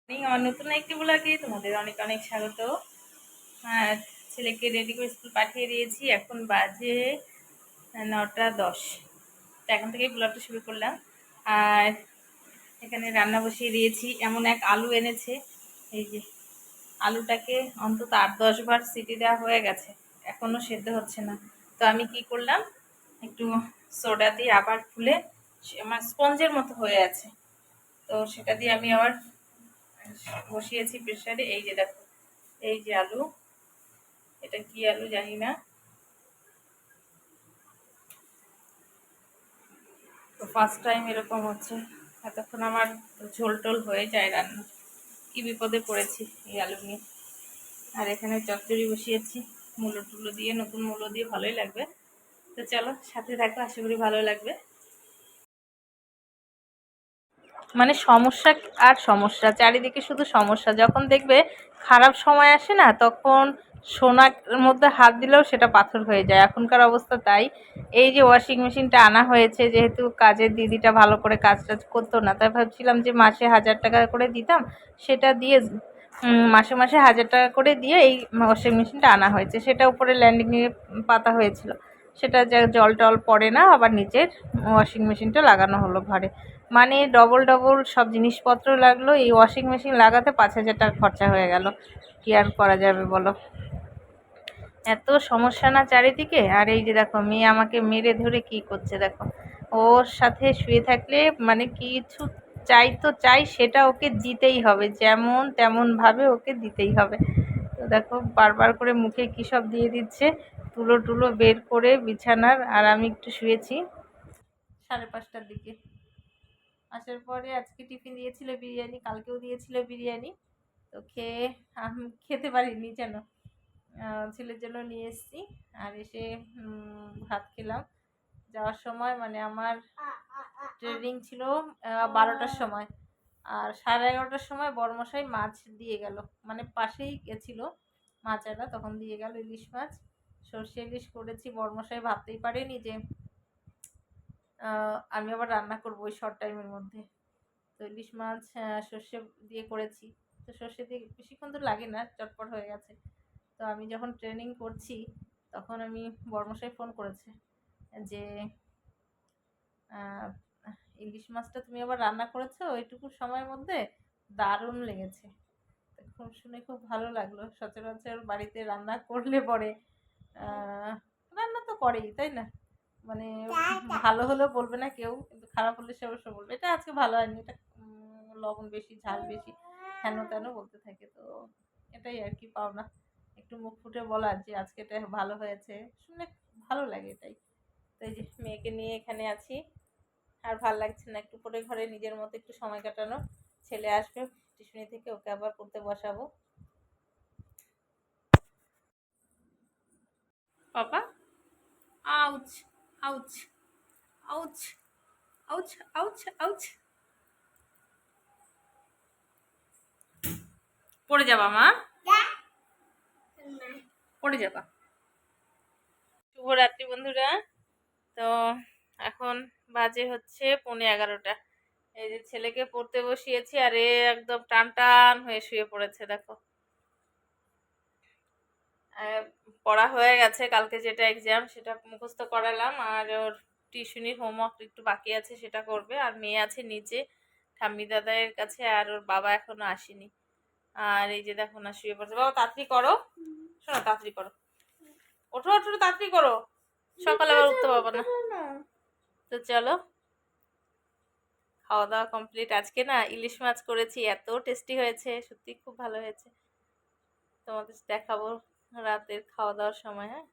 আমার নতুন একটি ব্লগে তোমাদের অনেক অনেক স্বাগত। আর ছেলেকে রেডি করে স্কুল পাঠিয়ে দিয়েছি, এখন বাজে 9:10। তো এখন থেকেই ব্লগটা শুরু করলাম। আর এখানে রান্না বসিয়ে দিয়েছি। এমন এক আলু এনেছে, এই যে আলুটাকে অন্তত 8-10 বার সিটি দেওয়া হয়ে গেছে, এখনও সেদ্ধ হচ্ছে না। তো আমি কি করলাম, একটু সোডা দিয়ে আবার খুলে আমার স্পঞ্জের মতো হয়ে আছে, তো সেটা দিয়ে আমি আবার বসিয়েছি প্রেসারে। এই যে দেখো, এই যে আলু, এটা কি আলু জানি না, তো ফার্স্ট টাইম এরকম হচ্ছে। এতক্ষণ আমার ঝোল টোল হয়ে যায় রান্না, কি বিপদে পড়েছি এই আলু নিয়ে। আর এখানে চচ্চড়ি বসিয়েছি মূলো টুলো দিয়ে, নতুন মূলো দিয়ে, ভালোই লাগবে। তো চলো সাথে থাকো, আশা করি ভালো লাগবে। মানে সমস্যা আর সমস্যা, চারিদিকে শুধু সমস্যা। যখন দেখবে খারাপ সময় আসে না, তখন সোনার মধ্যে হাত দিলেও সেটা পাথর হয়ে যায়, এখনকার অবস্থা তাই। এই যে ওয়াশিং মেশিনটা আনা হয়েছে, যেহেতু কাজের দিদিটা ভালো করে কাজ টাজ করতো না, তাই ভাবছিলাম যে মাসে 1000 টাকা করে দিতাম, সেটা দিয়ে মাসে মাসে 1000 টাকা করে দিয়ে এই ওয়াশিং মেশিনটা আনা হয়েছে। সেটা উপরে ল্যান্ডিংয়ে পাতা হয়েছিল, সেটা জল টল পড়ে না, আবার নিচের ওয়াশিং মেশিনটা লাগানো হলো ঘরে। মানে ডবল ডবল সব জিনিসপত্র লাগলো, এই ওয়াশিং মেশিন লাগাতে 5000 টাকা খরচা হয়ে গেল। কি আর করা যাবে বলো, এত সমস্যা না চারিদিকে। আর এই যে দেখো, মেয়ে আমাকে মেরে ধরে কি করছে দেখো, ওর সাথে শুয়ে থাকলে মানে কিছু চাই তো চাই, সেটা ওকে দিতেই হবে, যেমন তেমন ভাবে ওকে দিতেই হবে। তো দেখো বারবার করে মুখে কী সব দিয়ে দিচ্ছে, তুলো টুলো বের করে বিছানার। আর আমি একটু শুয়েছি 5:30টার দিকে। আসার পরে আজকে টিফিন দিয়েছিল বিরিয়ানি, কালকেও দিয়েছিল বিরিয়ানি, তো খেয়ে আমি খেতে পারিনি যেন, ছেলের জন্য নিয়ে এসেছি। আর এসে ভাত খেলাম। যাওয়ার সময় মানে আমার ট্রেনিং ছিল 12টার সময়, আর 11:30টার সময় বড়মশাই মাছ দিয়ে গেল, মানে পাশেই গেছিলো মাচারা, তখন দিয়ে গেল ইলিশ মাছ। সর্ষে ইলিশ করেছি, বড়মশাই ভাবতেই পারেনি যে আমি আবার রান্না করবো ওই শর্ট টাইমের মধ্যে। তো ইলিশ মাছ সর্ষে দিয়ে করেছি, তো সর্ষে দিয়ে বেশিক্ষণ তো লাগে না, চটপট হয়ে গেছে। তো আমি যখন ট্রেনিং করছি, তখন আমি বর্মশাই ফোন করেছে যে ইলিশ মাছটা তুমি আবার রান্না করেছো ওইটুকু সময়ের মধ্যে, দারুণ লেগেছে। খুব শুনে খুব ভালো লাগলো। সচরাচর বাড়িতে রান্না করলে পরে রান্না তো করেই, তাই না, মানে ভালো হলেও বলবে না কেউ, কিন্তু খারাপ হলে সে অবশ্য বলবে এটা আজকে ভালো হয়নি, এটা লবণ বেশি, ঝাল বেশি, হেন তেন বলতে থাকে। তো এটাই আর কি পাওনা, একটু মুখ ফুটে বলার যে আজকে এটা ভালো হয়েছে, শুনে ভালো লাগে এটাই। তো এই যে মেয়েকে নিয়ে এখানে আছি, আর ভাল লাগছে না, একটু পরে ঘরে নিজের মতো একটু সময় কাটানো। ছেলে আসবে টিউশনি থেকে, ওকে আবার পড়তে বসাবো। Papa, ouch ouch ouch ouch ouch ouch, পড়ে যাবা মা, পড়ে যাবা। শুভরাত্রি বন্ধুরা। তো এখন বাজে হচ্ছে 11:15। এই যে ছেলেকে পড়তে বসিয়েছি, আর এ একদম টান টান হয়ে শুয়ে পড়েছে দেখো। পড়া হয়ে গেছে, কালকে যেটা এক্সাম সেটা মুখস্থ করালাম, আর ওর টিউশনির হোমওয়ার্ক একটু বাকি আছে, সেটা করবে। আর মেয়ে আছে নিচে ঠাম্মি দাদাইয়ের কাছে, আর ওর বাবা এখনো আসেনি। আর এই যে দেখো না শুয়ে পড়ছে। বাবা তাড়াতাড়ি করো, শোনো তাড়াতাড়ি করো, ওঠো ওঠো তাড়াতাড়ি করো, সকালে আবার উঠতে পারবো না। তো চলো, খাওয়া দাওয়া কমপ্লিট। আজকে না ইলিশ মাছ করেছি, এত টেস্টি হয়েছে, সত্যি খুব ভালো হয়েছে। তোমাদের দেখাবো রাতের খাওয়া দাওয়ার সময়। হ্যাঁ।